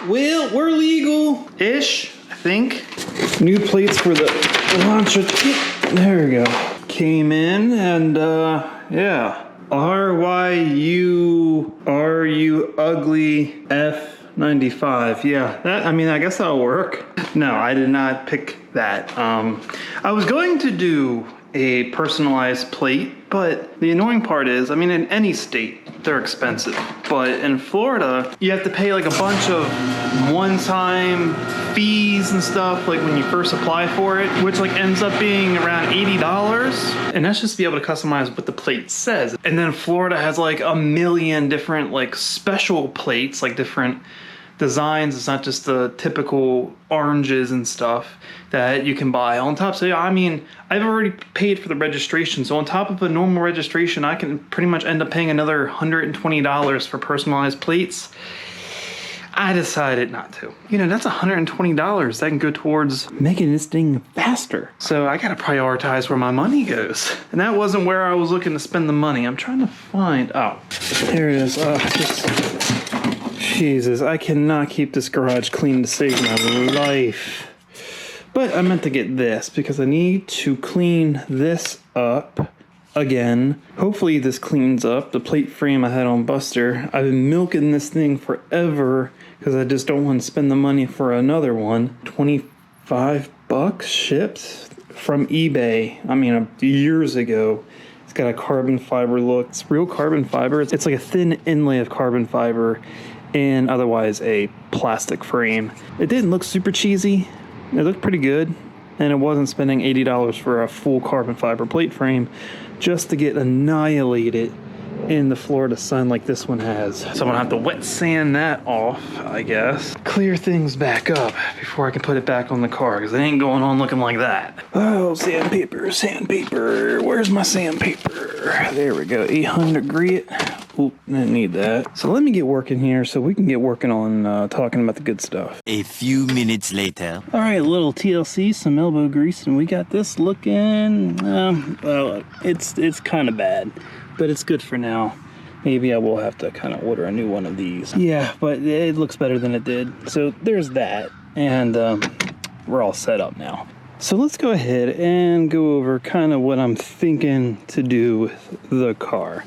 Well, we're legal-ish, I think. New plates for the Elantra. There we go. Came in and yeah. RYU ugly F95. Yeah, that, I mean, I guess that'll work. No, I did not pick that. I was going to do a personalized plate, but the annoying part is, I mean, in any state, they're expensive. But in Florida, you have to pay like a bunch of one-time fees and stuff, like when you first apply for it, which like ends up being around $80. And that's just to be able to customize what the plate says. And then Florida has like a million different like special plates, like different designs. It's not just the typical oranges and stuff that you can buy on top. So yeah, I mean, I've already paid for the registration. So on top of a normal registration, I can pretty much end up paying another $120 for personalized plates. I decided not to. You know, that's $120 that can go towards making this thing faster. So I gotta prioritize where my money goes. And that wasn't where I was looking to spend the money. I'm trying to find, oh, there it is. Jesus, I cannot keep this garage clean to save my life. But I meant to get this because I need to clean this up again. Hopefully this cleans up the plate frame I had on Buster. I've been milking this thing forever because I just don't want to spend the money for another one. 25 bucks shipped from eBay. I mean, years ago. It's got a carbon fiber look. It's real carbon fiber. It's like a thin inlay of carbon fiber and otherwise a plastic frame. It didn't look super cheesy. It looked pretty good, and it wasn't spending $80 for a full carbon fiber plate frame just to get annihilated in the Florida sun like this one has. So I'm gonna have to wet sand that off, I guess. Clear things back up before I can put it back on the car, because it ain't going on looking like that. Oh, sandpaper, sandpaper. Where's my sandpaper? There we go, 800 grit. Oop, didn't need that. So let me get working here so we can get working on talking about the good stuff. A few minutes later. All right, a little TLC, some elbow grease, and we got this looking, well, it's kind of bad, but it's good for now. Maybe I will have to kind of order a new one of these. Yeah, but it looks better than it did. So there's that, and we're all set up now. So let's go ahead and go over kind of what I'm thinking to do with the car.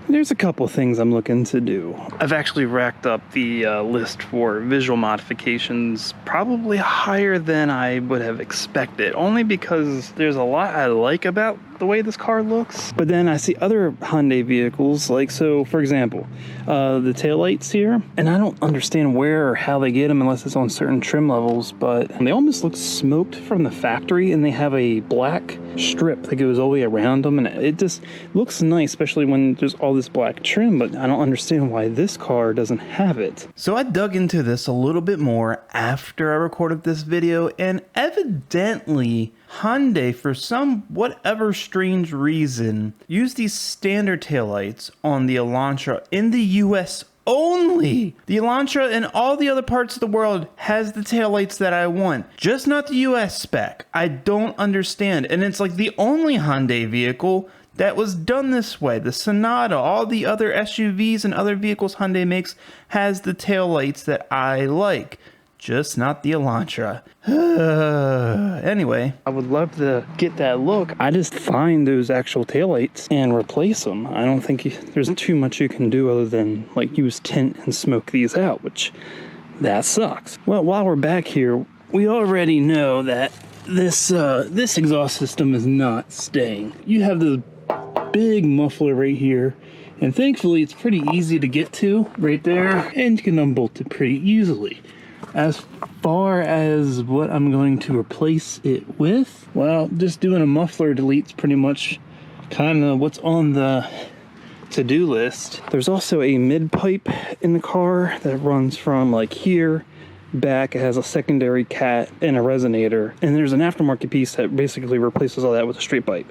There's a couple things I'm looking to do. I've actually racked up the list for visual modifications, probably higher than I would have expected, only because there's a lot I like about the way this car looks. But then I see other Hyundai vehicles, like, so for example, the taillights here, and I don't understand where or how they get them unless it's on certain trim levels, but they almost look smoked from the factory, and they have a black strip that goes all the way around them, and it just looks nice, especially when there's all this black trim, but I don't understand why this car doesn't have it. So I dug into this a little bit more after I recorded this video, and evidently Hyundai, for some whatever strange reason, used these standard taillights on the Elantra in the US only. The Elantra in all the other parts of the world has the taillights that I want, just not the US spec. I don't understand. And it's like the only Hyundai vehicle that was done this way. The Sonata, all the other SUVs and other vehicles Hyundai makes has the taillights that I like, just not the Elantra. Anyway, I would love to get that look. I just find those actual taillights and replace them. I don't think there's too much you can do other than like use tint and smoke these out, which that sucks. Well, while we're back here, we already know that this exhaust system is not staying. You have the big muffler right here, and thankfully it's pretty easy to get to right there, and you can unbolt it pretty easily. As far as what I'm going to replace it with, well, just doing a muffler delete's pretty much kind of what's on the to-do list. There's also a mid pipe in the car that runs from like here back. It has a secondary cat and a resonator, and there's an aftermarket piece that basically replaces all that with a straight pipe.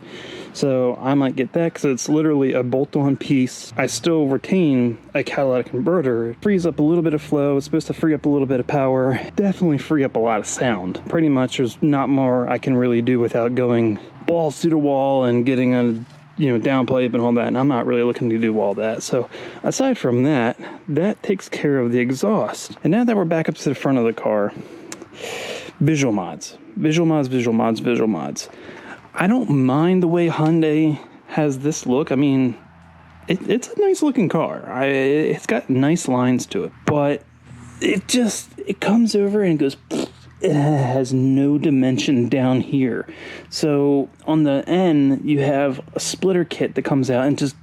So I might get that because it's literally a bolt-on piece. I still retain a catalytic converter. It frees up a little bit of flow. It's supposed to free up a little bit of power. Definitely free up a lot of sound. Pretty much there's not more I can really do without going balls to the wall and getting a downpipe and all that, and I'm not really looking to do all that. So aside from that, that takes care of the exhaust. And now that we're back up to the front of the car, visual mods. I don't mind the way Hyundai has this look. I mean, it's a nice looking car. It's got nice lines to it, but it comes over and goes, it has no dimension down here. So on the end, you have a splitter kit that comes out and just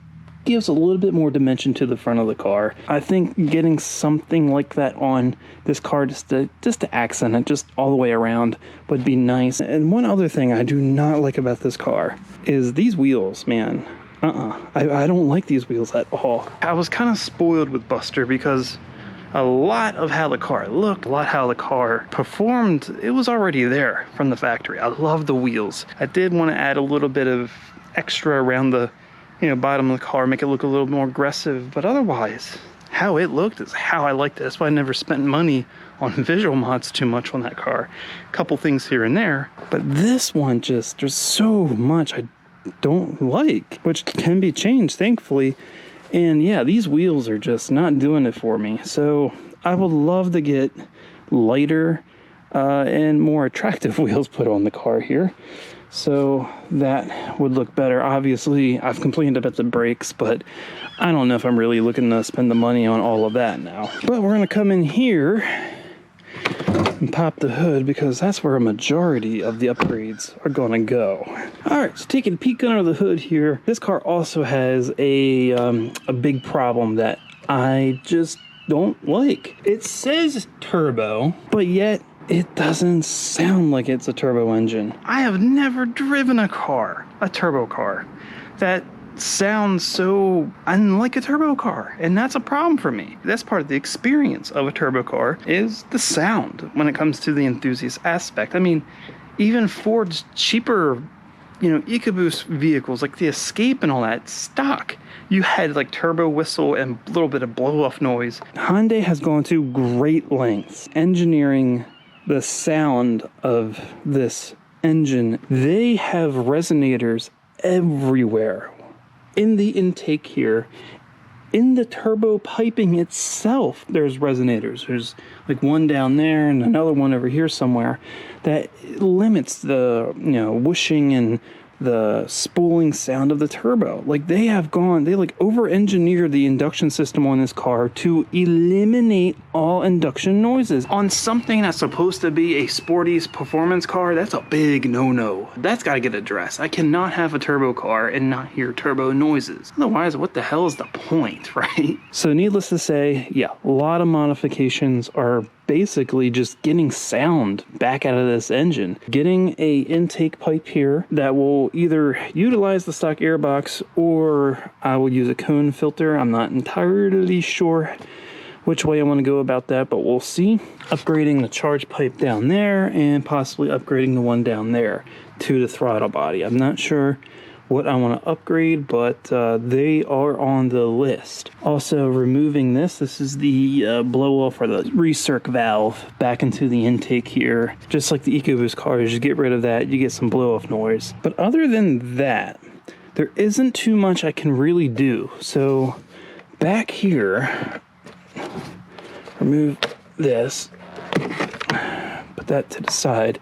gives a little bit more dimension to the front of the car. I think getting something like that on this car just to accent it just all the way around would be nice. And one other thing I do not like about this car is these wheels, man. I don't like these wheels at all. I was kind of spoiled with Buster because a lot of how the car looked, a lot how the car performed, it was already there from the factory. I love the wheels. I did want to add a little bit of extra around the bottom of the car, make it look a little more aggressive, but otherwise, how it looked is how I liked it. That's why I never spent money on visual mods too much on that car. A couple things here and there, but this one there's so much I don't like, which can be changed, thankfully. And yeah, these wheels are just not doing it for me. So I would love to get lighter and more attractive wheels put on the car here, so that would look better. Obviously, I've complained about the brakes, but I don't know if I'm really looking to spend the money on all of that now. But we're gonna come in here and pop the hood because that's where a majority of the upgrades are gonna go. All right, so taking a peek under the hood here, this car also has a big problem that I just don't like. It says turbo, but yet it doesn't sound like it's a turbo engine. I have never driven a turbo car, that sounds so unlike a turbo car, and that's a problem for me. That's part of the experience of a turbo car, is the sound when it comes to the enthusiast aspect. I mean, even Ford's cheaper EcoBoost vehicles like the Escape and all that stock, you had like turbo whistle and a little bit of blow off noise. Hyundai has gone to great lengths engineering the sound of this engine. They have resonators everywhere. In the intake here, in the turbo piping itself, there's resonators. There's like one down there and another one over here somewhere that limits the whooshing and the spooling sound of the turbo. Like they over-engineered the induction system on this car to eliminate all induction noises. On something that's supposed to be a sporty performance car, that's a big no-no. That's got to get addressed. I cannot have a turbo car and not hear turbo noises. Otherwise, what the hell is the point, right? So needless to say, yeah, a lot of modifications are basically just getting sound back out of this engine. Getting a intake pipe here that will either utilize the stock airbox or I will use a cone filter. I'm not entirely sure which way I want to go about that, but we'll see. Upgrading the charge pipe down there and possibly upgrading the one down there to the throttle body. I'm not sure what I want to upgrade, but they are on the list. Also removing this is the blow off or the recirc valve back into the intake here. Just like the EcoBoost cars, you get rid of that, you get some blow off noise. But other than that, there isn't too much I can really do. So back here, remove this, put that to the side.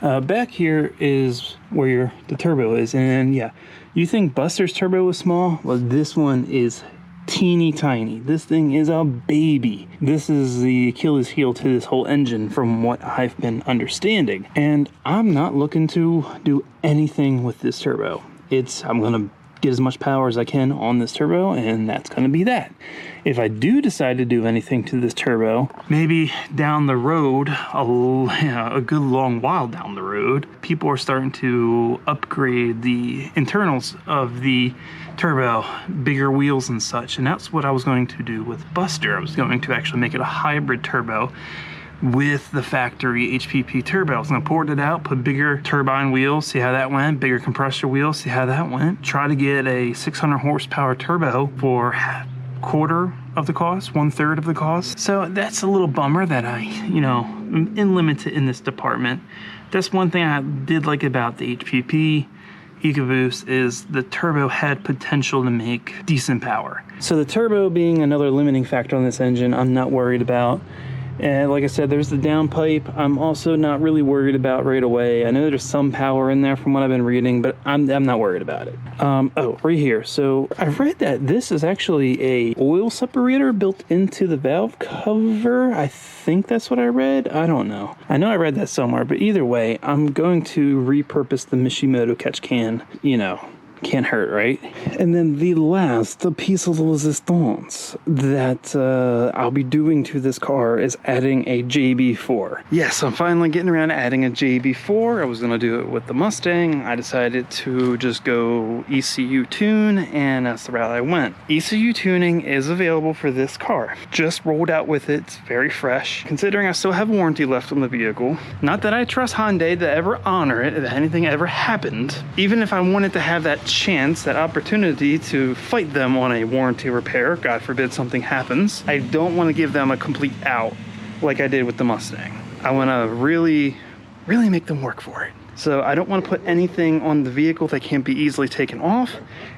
Back here is where the turbo is, and yeah, you think Buster's turbo was small? Well, this one is teeny tiny. This thing is a baby. This is the Achilles heel to this whole engine from what I've been understanding, and I'm not looking to do anything with this turbo. I'm gonna get as much power as I can on this turbo, and that's gonna be that. If I do decide to do anything to this turbo, maybe down the road, a good long while down the road, people are starting to upgrade the internals of the turbo, bigger wheels and such, and that's what I was going to do with Buster. I was going to actually make it a hybrid turbo with the factory HPP turbo. I was gonna port it out, put bigger turbine wheels, see how that went, bigger compressor wheels, see how that went. Try to get a 600 horsepower turbo for quarter of the cost, 1/3 of the cost. So that's a little bummer that I, am limited in this department. That's one thing I did like about the HPP EcoBoost is the turbo had potential to make decent power. So the turbo being another limiting factor on this engine, I'm not worried about. And like I said, there's the downpipe. I'm also not really worried about right away. I know there's some power in there from what I've been reading, but I'm not worried about it. Oh, right here. So I read that this is actually a oil separator built into the valve cover. I think that's what I read. I don't know. I know I read that somewhere, but either way, I'm going to repurpose the Mishimoto catch can, you know. Can't hurt, right? And then the last piece of resistance that I'll be doing to this car is adding a JB4. Yes, I'm finally getting around to adding a JB4. I was going to do it with the Mustang. I decided to just go ECU tune, and that's the route I went. ECU tuning is available for this car. Just rolled out with it. It's very fresh. Considering I still have warranty left on the vehicle. Not that I trust Hyundai to ever honor it if anything ever happened. Even if I wanted to have that chance, that opportunity to fight them on a warranty repair, God forbid something happens, I don't want to give them a complete out like I did with the Mustang. I want to really make them work for it. So I don't want to put anything on the vehicle that can't be easily taken off,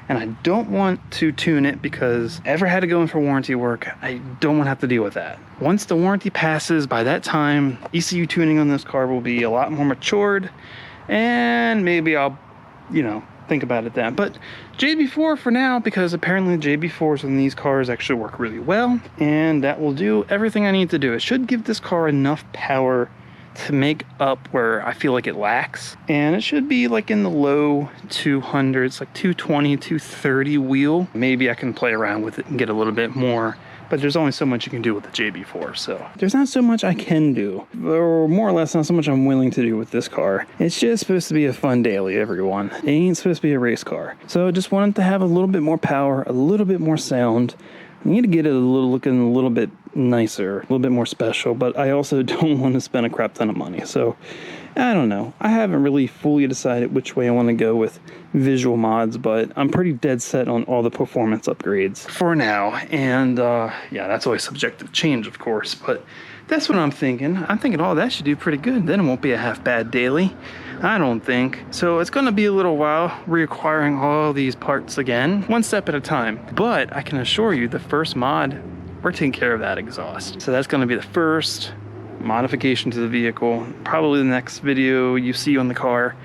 and I don't want to tune it because if I ever had to go in for warranty work, I don't want to have to deal with that. Once the warranty passes, by that time, ECU tuning on this car will be a lot more matured, and maybe I'll, you know, think about it then. But JB4 for now, because apparently the JB4s on these cars actually work really well, and that will do everything I need to do. It should give this car enough power to make up where I feel like it lacks, and it should be like in the low 200s, like 220, 230 wheel. Maybe I can play around with it and get a little bit more, but there's only so much you can do with the JB4, so there's not so much I can do, or more or less not so much I'm willing to do with this car. It's just supposed to be a fun daily, everyone. It ain't supposed to be a race car. So I just wanted to have a little bit more power, a little bit more sound. I need to get it looking a little bit nicer, a little bit more special, but I also don't want to spend a crap ton of money. So I don't know. I haven't really fully decided which way I want to go with visual mods, but I'm pretty dead set on all the performance upgrades for now. And yeah, that's always subjective change, of course, but that's what I'm thinking. I'm thinking, oh, that should do pretty good. Then it won't be a half bad daily, I don't think. So it's going to be a little while reacquiring all these parts again, one step at a time. But I can assure you the first mod, we're taking care of that exhaust. So that's going to be the first modification to the vehicle, probably the next video you see on the car.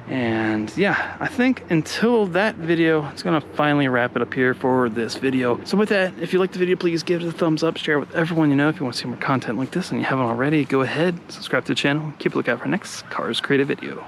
And yeah, I think until that video, it's gonna finally wrap it up here for this video. So with that, if you liked the video, please give it a thumbs up, share it with everyone you know. If you want to see more content like this and you haven't already, go ahead, subscribe to the channel, keep a lookout for our next Cars Created video.